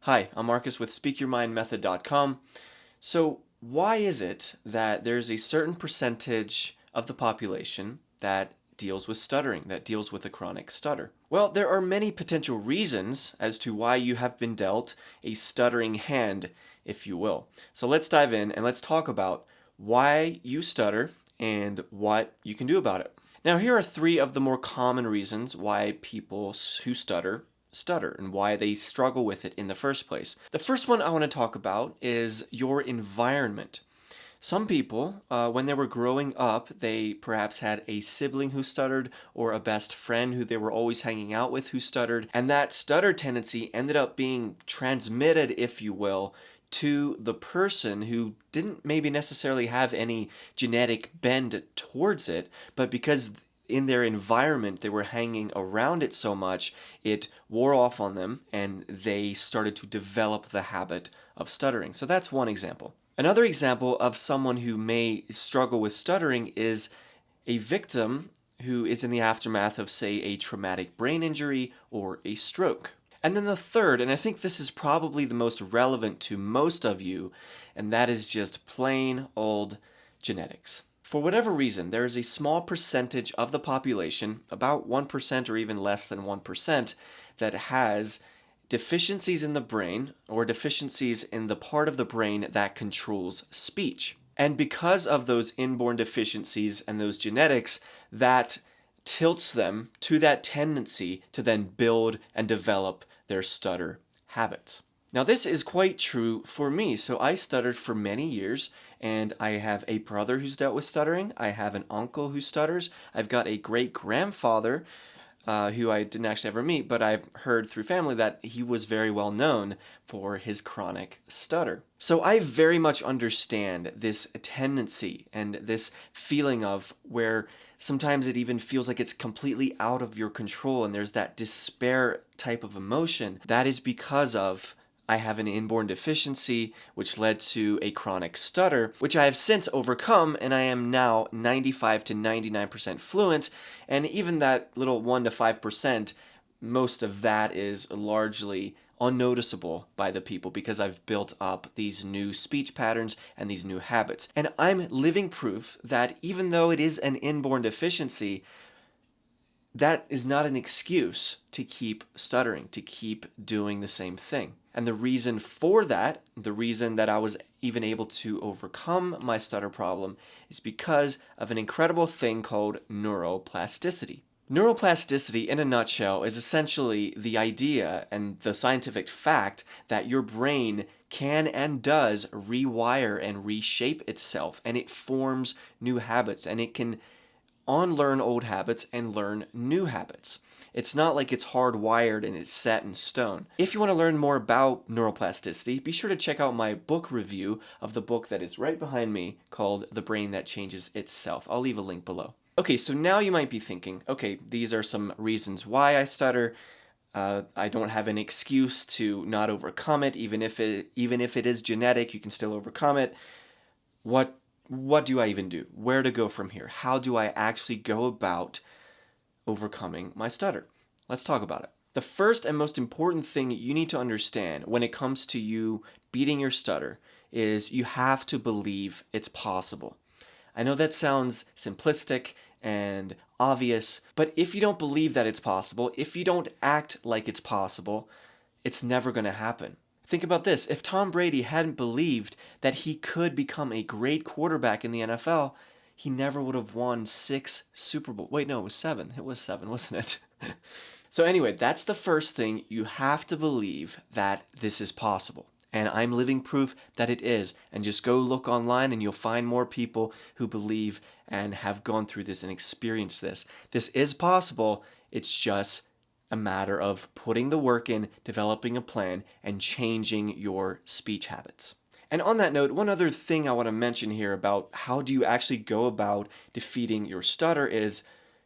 Hi, I'm Marcus with SpeakYourMindMethod.com. So, why is it that there's a certain percentage of the population that deals with stuttering, that deals with a chronic stutter? Well, there are many potential reasons as to why you have been dealt a stuttering hand, if you will. So, let's dive in and let's talk about why you stutter and what you can do about it. Now, here are three of the more common reasons why people who stutter and why they struggle with it in the first place. The first one I want to talk about is your environment. Some people, when they were growing up, they perhaps had a sibling who stuttered or a best friend who they were always hanging out with who stuttered, and that stutter tendency ended up being transmitted, if you will, to the person who didn't maybe necessarily have any genetic bend towards it, but because in their environment they were hanging around it so much, it wore off on them and they started to develop the habit of stuttering. So that's one example. Another example of someone who may struggle with stuttering is a victim who is in the aftermath of, say, a traumatic brain injury or a stroke. And then the third, and I think this is probably the most relevant to most of you, and that is just plain old genetics. For whatever reason, there is a small percentage of the population, about 1% or even less than 1%, that has deficiencies in the brain or deficiencies in the part of the brain that controls speech. And because of those inborn deficiencies and those genetics, that tilts them to that tendency to then build and develop their stutter habits. Now, this is quite true for me. So I stuttered for many years, and I have a brother who's dealt with stuttering. I have an uncle who stutters. I've got a great-grandfather who I didn't actually ever meet, but I've heard through family that he was very well known for his chronic stutter. So I very much understand this tendency and this feeling of where sometimes it even feels like it's completely out of your control and there's that despair type of emotion. That is because of I have an inborn deficiency, which led to a chronic stutter, which I have since overcome, and I am now 95 to 99% fluent, and even that little 1 to 5%, most of that is largely unnoticeable by the people because I've built up these new speech patterns and these new habits. And I'm living proof that even though it is an inborn deficiency, that is not an excuse to keep stuttering, to keep doing the same thing. And the reason for that, the reason that I was even able to overcome my stutter problem, is because of an incredible thing called neuroplasticity. Neuroplasticity, in a nutshell, is essentially the idea and the scientific fact that your brain can and does rewire and reshape itself, and it forms new habits, and it can unlearn old habits and learn new habits. It's not like it's hardwired and it's set in stone. If you want to learn more about neuroplasticity, be sure to check out my book review of the book that is right behind me called The Brain That Changes Itself. I'll leave a link below. Okay, so now you might be thinking, okay, these are some reasons why I stutter. I don't have an excuse to not overcome it. Even if it is genetic, you can still overcome it. What do I even do? Where to go from here? How do I actually go about overcoming my stutter? Let's talk about it. The first and most important thing you need to understand when it comes to you beating your stutter is you have to believe it's possible. I know that sounds simplistic and obvious, but if you don't believe that it's possible, if you don't act like it's possible, it's never going to happen. Think about this. If Tom Brady hadn't believed that he could become a great quarterback in the NFL, he never would have won 6 Super Bowl. Wait, no, it was 7. It was 7, wasn't it? So anyway, that's the first thing. You have to believe that this is possible. And I'm living proof that it is. And just go look online and you'll find more people who believe and have gone through this and experienced this. This is possible. It's just a matter of putting the work in, developing a plan, and changing your speech habits. And on that note, one other thing I want to mention here about how do you actually go about defeating your stutter is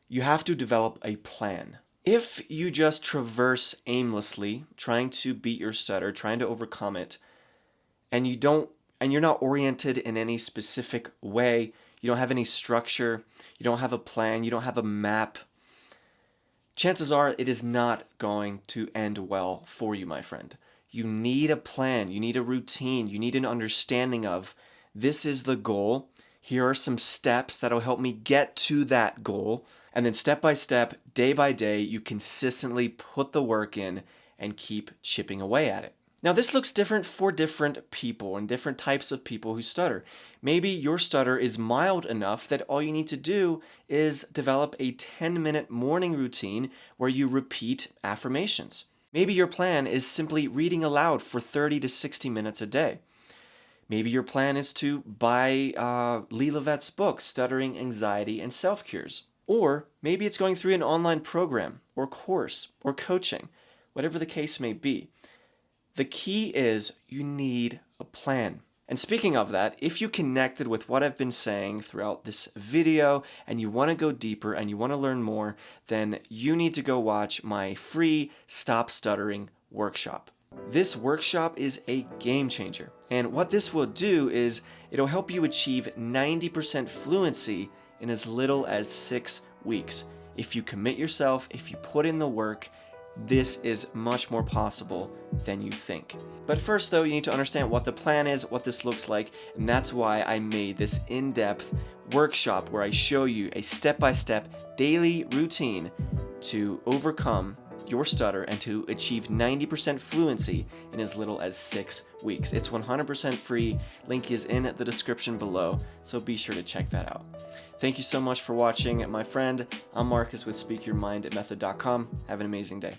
you have to develop a plan. If you just traverse aimlessly, trying to beat your stutter, trying to overcome it, and you're not oriented in any specific way, you don't have any structure, you don't have a plan, you don't have a map, chances are it is not going to end well for you, my friend. You need a plan, you need a routine, you need an understanding of this is the goal. Here are some steps that'll help me get to that goal. And then step by step, day by day, you consistently put the work in and keep chipping away at it. Now, this looks different for different people and different types of people who stutter. Maybe your stutter is mild enough that all you need to do is develop a 10-minute morning routine where you repeat affirmations. Maybe your plan is simply reading aloud for 30 to 60 minutes a day. Maybe your plan is to buy Lee Levette's book, Stuttering, Anxiety, and Self-Cures. Or maybe it's going through an online program or course or coaching, whatever the case may be. The key is you need a plan. And speaking of that, if you connected with what I've been saying throughout this video and you want to go deeper and you want to learn more, then you need to go watch my free Stop Stuttering workshop. This workshop is a game changer. And what this will do is it'll help you achieve 90% fluency in as little as 6 weeks. If you commit yourself, if you put in the work, this is much more possible than you think. But first though, you need to understand what the plan is, what this looks like, and that's why I made this in-depth workshop where I show you a step-by-step daily routine to overcome your stutter and to achieve 90% fluency in as little as 6 weeks. It's 100% free. Link is in the description below, so be sure to check that out. Thank you so much for watching, my friend. I'm Marcus with speakyourmindmethod.com. Have an amazing day.